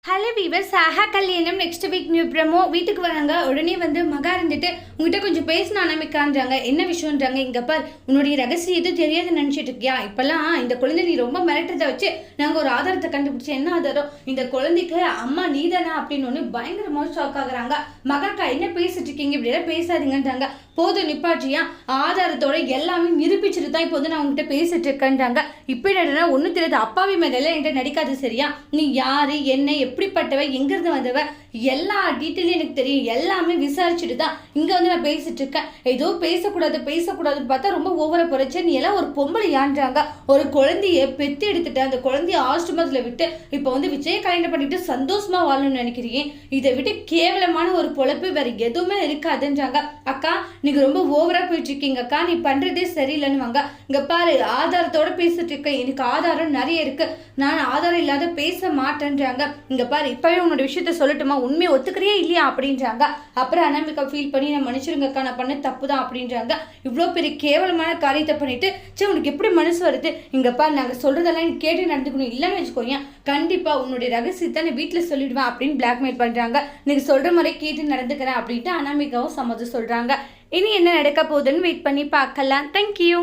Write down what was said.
Hello viewer Saha கல்யாணம் next week new promo வீட்டுக்கு வராங்க. உடனே வந்து மகா இருந்துட்டு உங்ககிட்ட கொஞ்சம் பேசணும் அனாமிக்கான்றாங்க. என்ன விஷயம்ன்றாங்க. இங்க பார், உன்னுடைய ரகசியம் எதுவும் தெரியாது நினைச்சிட்டு இருக்கியா? இப்பெல்லாம் இந்த குழந்தை நீ ரொம்ப மிரட்டதை வச்சு நாங்கள் ஒரு ஆதாரத்தை கண்டுபிடிச்சோம். என்ன ஆதாரம்? இந்த குழந்தைக்கு அம்மா நீதானா அப்படின்னு ஒன்று பயங்கரமாக ஷாக் ஆகுறாங்க. மகாக்கா என்ன பேசிட்டு இருக்கீங்க? இப்படி எல்லாம் பேசாதீங்கன்றாங்க. போதும் நிப்பாட்டியா, ஆதாரத்தோட எல்லாமே நிரூபிச்சுட்டு தான் இப்போ வந்து நான் உங்ககிட்ட பேசிட்டு இருக்கேன்றாங்க. இப்போ என்னன்னா ஒன்றும் தெரியாது, அப்பாவி மேல என்கிட்ட நடிக்காது சரியா? நீ யாரு, என்ன, எப்படிப்பட்டவ, எங்கிருந்து வந்தவ, எல்லா டீட்டெயிலும் எனக்கு தெரியும். எல்லாமே விசாரிச்சுட்டு தான் இங்க வந்து நான் பேசிட்டு இருக்கேன். ஏதோ பேசக்கூடாதுன்னு பார்த்தா ரொம்ப ஓவரா போறச்சு. நீ எல்லாம் ஒரு பொம்பளை யான்றாங்க. ஒரு குழந்தைய பெத்து எடுத்துட்டு அந்த குழந்தைய ஆசிரமத்துல விட்டு இப்போ வந்து விஜய கல்யாணம் பண்ணிட்டு சந்தோஷமா வாழணும்னு நினைக்கிறீங்க. இதை விட்டு கேவலமான ஒரு பொழப்பு வேற எதுவுமே இருக்காதுன்றாங்க. அக்கா நீங்க ரொம்ப ஓவரா போயிட்டு இருக்கீங்க அக்கா, நீ பண்றதே சரியில்லைன்னு வாங்க. இங்க பாரு, ஆதாரத்தோட பேசிட்டு இருக்கேன். எனக்கு ஆதாரம் நிறைய இருக்கு. நான் ஆதாரம் இல்லாத பேச மாட்டேன்றாங்க. இங்க பாரு, இப்பவே உன்னோட விஷயத்த சொல்லட்டுமா? உண்மையை ஒத்துக்கிறியா இல்லையா அப்படின்றாங்க. அப்புறம் அனாமிகா ஃபீல் பண்ணி நான் மன்னிச்சிருங்கக்கா, நான் பண்ண தப்பு தான் அப்படின்றாங்க. இவ்வளோ பெரிய கேவலமான காரியத்தை பண்ணிட்டு சரி உனக்கு எப்படி மனசு வருது? இங்க பாரு, நாங்கள் சொல்றதெல்லாம் நீ கேட்டு நடந்துக்கணும். இல்லைன்னு வச்சுக்கோங்க, கண்டிப்பா உன்னுடைய ரகசியத்தை நான் வீட்டில் சொல்லிடுவேன் அப்படின்னு பிளாக்மெயில் பண்றாங்க. நீங்க சொல்ற மாதிரி கேட்டு நடந்துக்கிறேன் அப்படின்ட்டு அனாமிகாவும் சம்மதம் சொல்றாங்க. இனி என்ன நடக்க போகுதுன்னு வெயிட் பண்ணி பார்க்கலாம். தேங்க்யூ.